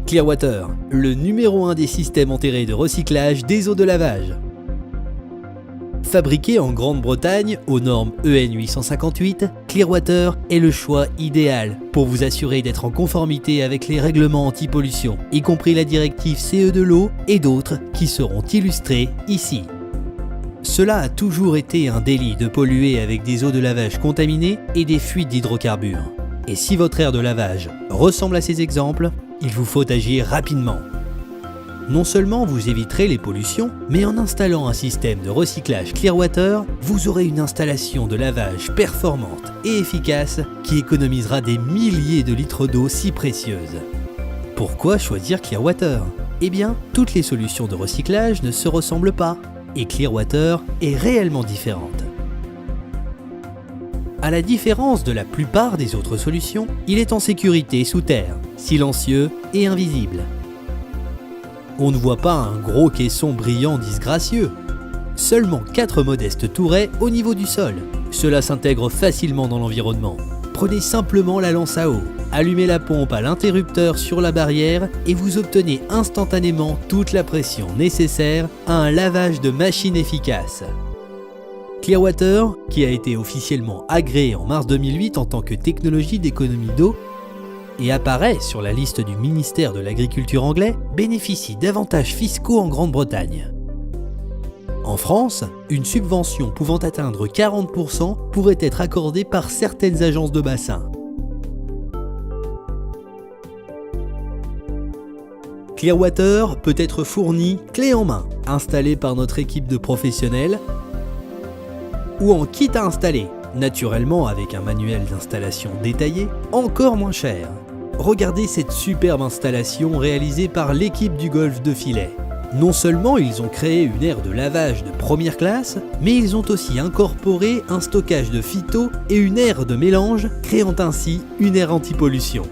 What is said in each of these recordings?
Clearwater, le numéro 1 des systèmes enterrés de recyclage des eaux de lavage. Fabriqué en Grande-Bretagne aux normes EN 858, Clearwater est le choix idéal pour vous assurer d'être en conformité avec les règlements anti-pollution, y compris la directive CE de l'eau et d'autres qui seront illustrés ici. Cela a toujours été un délit de polluer avec des eaux de lavage contaminées et des fuites d'hydrocarbures. Et si votre aire de lavage ressemble à ces exemples, il vous faut agir rapidement. Non seulement vous éviterez les pollutions, mais en installant un système de recyclage Clearwater, vous aurez une installation de lavage performante et efficace qui économisera des milliers de litres d'eau si précieuse. Pourquoi choisir Clearwater ? Eh bien, toutes les solutions de recyclage ne se ressemblent pas, et Clearwater est réellement différente. À la différence de la plupart des autres solutions, il est en sécurité sous terre, silencieux et invisible. On ne voit pas un gros caisson brillant disgracieux. Seulement 4 modestes tourets au niveau du sol. Cela s'intègre facilement dans l'environnement. Prenez simplement la lance à eau, allumez la pompe à l'interrupteur sur la barrière et vous obtenez instantanément toute la pression nécessaire à un lavage de machine efficace. Clearwater, qui a été officiellement agréé en mars 2008 en tant que technologie d'économie d'eau et apparaît sur la liste du ministère de l'Agriculture anglais, bénéficie d'avantages fiscaux en Grande-Bretagne. En France, une subvention pouvant atteindre 40% pourrait être accordée par certaines agences de bassin. Clearwater peut être fourni clé en main, installé par notre équipe de professionnels, ou en kit à installer, naturellement avec un manuel d'installation détaillé, encore moins cher. Regardez cette superbe installation réalisée par l'équipe du golf de Filet. Non seulement ils ont créé une aire de lavage de première classe, mais ils ont aussi incorporé un stockage de phyto et une aire de mélange, créant ainsi une aire anti-pollution.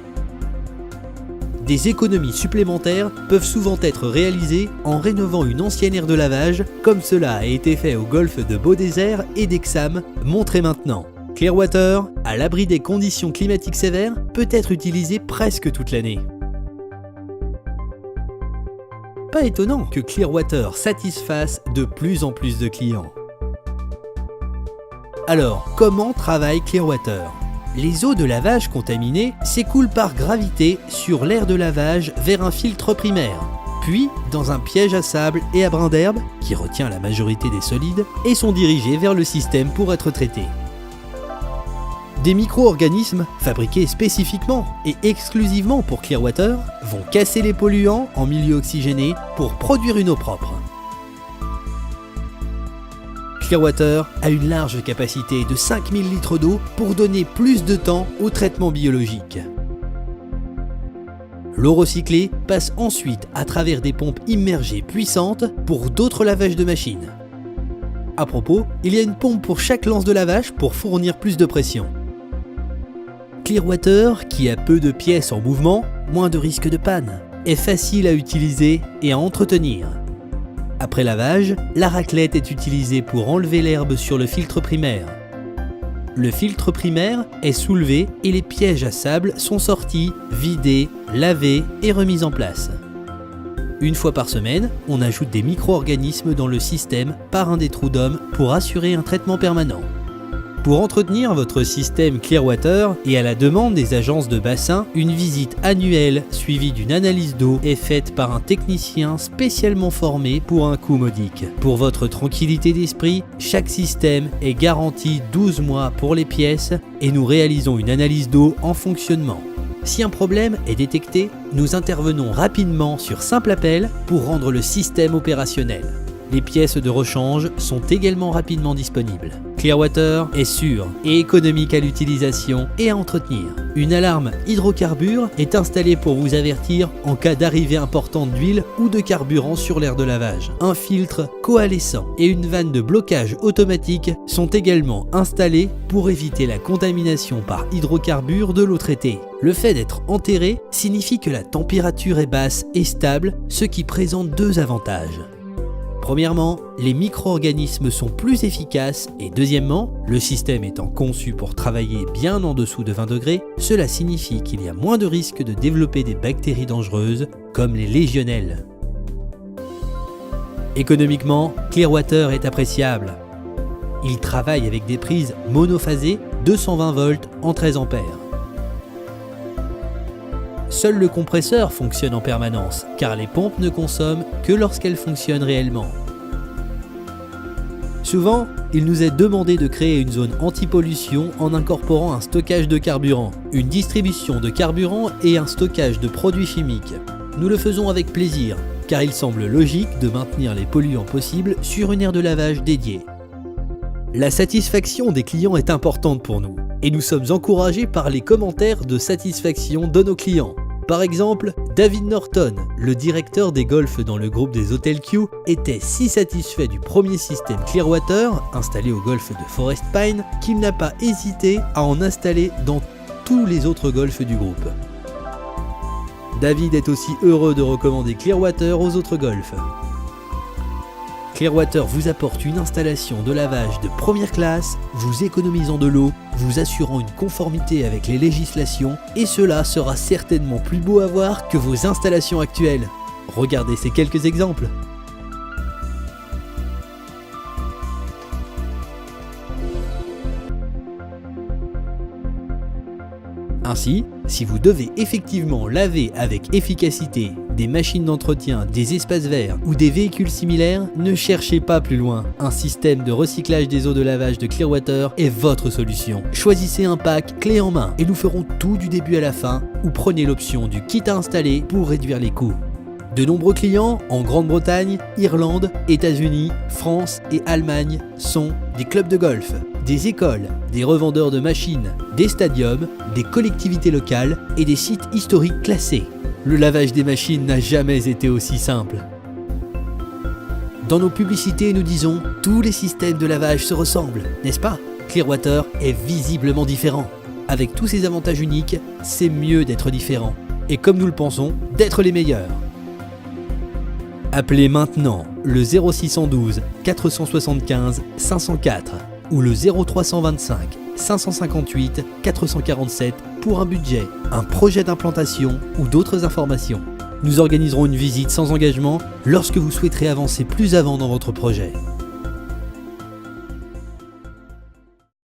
Des économies supplémentaires peuvent souvent être réalisées en rénovant une ancienne aire de lavage, comme cela a été fait au golfe de Beaudésert et d'Exham, montré maintenant. Clearwater, à l'abri des conditions climatiques sévères, peut être utilisé presque toute l'année. Pas étonnant que Clearwater satisfasse de plus en plus de clients. Alors, comment travaille Clearwater ? Les eaux de lavage contaminées s'écoulent par gravité sur l'aire de lavage vers un filtre primaire, puis dans un piège à sable et à brin d'herbe qui retient la majorité des solides et sont dirigées vers le système pour être traités. Des micro-organismes fabriqués spécifiquement et exclusivement pour Clearwater vont casser les polluants en milieu oxygéné pour produire une eau propre. Clearwater a une large capacité de 5000 litres d'eau pour donner plus de temps au traitement biologique. L'eau recyclée passe ensuite à travers des pompes immergées puissantes pour d'autres lavages de machines. À propos, il y a une pompe pour chaque lance de lavage pour fournir plus de pression. Clearwater, qui a peu de pièces en mouvement, moins de risque de panne, est facile à utiliser et à entretenir. Après lavage, la raclette est utilisée pour enlever l'herbe sur le filtre primaire. Le filtre primaire est soulevé et les pièges à sable sont sortis, vidés, lavés et remis en place. Une fois par semaine, on ajoute des micro-organismes dans le système par un des trous d'homme pour assurer un traitement permanent. Pour entretenir votre système Clearwater et à la demande des agences de bassin, une visite annuelle suivie d'une analyse d'eau est faite par un technicien spécialement formé pour un coût modique. Pour votre tranquillité d'esprit, chaque système est garanti 12 mois pour les pièces et nous réalisons une analyse d'eau en fonctionnement. Si un problème est détecté, nous intervenons rapidement sur simple appel pour rendre le système opérationnel. Les pièces de rechange sont également rapidement disponibles. Clearwater est sûr et économique à l'utilisation et à entretenir. Une alarme hydrocarbure est installée pour vous avertir en cas d'arrivée importante d'huile ou de carburant sur l'aire de lavage. Un filtre coalescent et une vanne de blocage automatique sont également installés pour éviter la contamination par hydrocarbures de l'eau traitée. Le fait d'être enterré signifie que la température est basse et stable, ce qui présente deux avantages. Premièrement, les micro-organismes sont plus efficaces et deuxièmement, le système étant conçu pour travailler bien en dessous de 20 degrés, cela signifie qu'il y a moins de risques de développer des bactéries dangereuses comme les légionnelles. Économiquement, Clearwater est appréciable. Il travaille avec des prises monophasées 220 volts en 13 ampères. Seul le compresseur fonctionne en permanence, car les pompes ne consomment que lorsqu'elles fonctionnent réellement. Souvent, il nous est demandé de créer une zone anti-pollution en incorporant un stockage de carburant, une distribution de carburant et un stockage de produits chimiques. Nous le faisons avec plaisir, car il semble logique de maintenir les polluants possibles sur une aire de lavage dédiée. La satisfaction des clients est importante pour nous, et nous sommes encouragés par les commentaires de satisfaction de nos clients. Par exemple, David Norton, le directeur des golfs dans le groupe des hôtels Q, était si satisfait du premier système Clearwater, installé au golfe de Forest Pine, qu'il n'a pas hésité à en installer dans tous les autres golfs du groupe. David est aussi heureux de recommander Clearwater aux autres golfs. Clearwater vous apporte une installation de lavage de première classe, vous économisant de l'eau, vous assurant une conformité avec les législations, et cela sera certainement plus beau à voir que vos installations actuelles. Regardez ces quelques exemples. Ainsi, si vous devez effectivement laver avec efficacité des machines d'entretien, des espaces verts ou des véhicules similaires, ne cherchez pas plus loin. Un système de recyclage des eaux de lavage de Clearwater est votre solution. Choisissez un pack clé en main et nous ferons tout du début à la fin, ou prenez l'option du kit à installer pour réduire les coûts. De nombreux clients en Grande-Bretagne, Irlande, États-Unis, France et Allemagne sont des clubs de golf, des écoles, des revendeurs de machines, des stadiums, des collectivités locales et des sites historiques classés. Le lavage des machines n'a jamais été aussi simple. Dans nos publicités, nous disons « Tous les systèmes de lavage se ressemblent », n'est-ce pas ? Clearwater est visiblement différent. Avec tous ses avantages uniques, c'est mieux d'être différent. Et comme nous le pensons, d'être les meilleurs. Appelez maintenant le 0612 475 504 ou le 0325 558 447 pour un budget, un projet d'implantation ou d'autres informations. Nous organiserons une visite sans engagement lorsque vous souhaiterez avancer plus avant dans votre projet.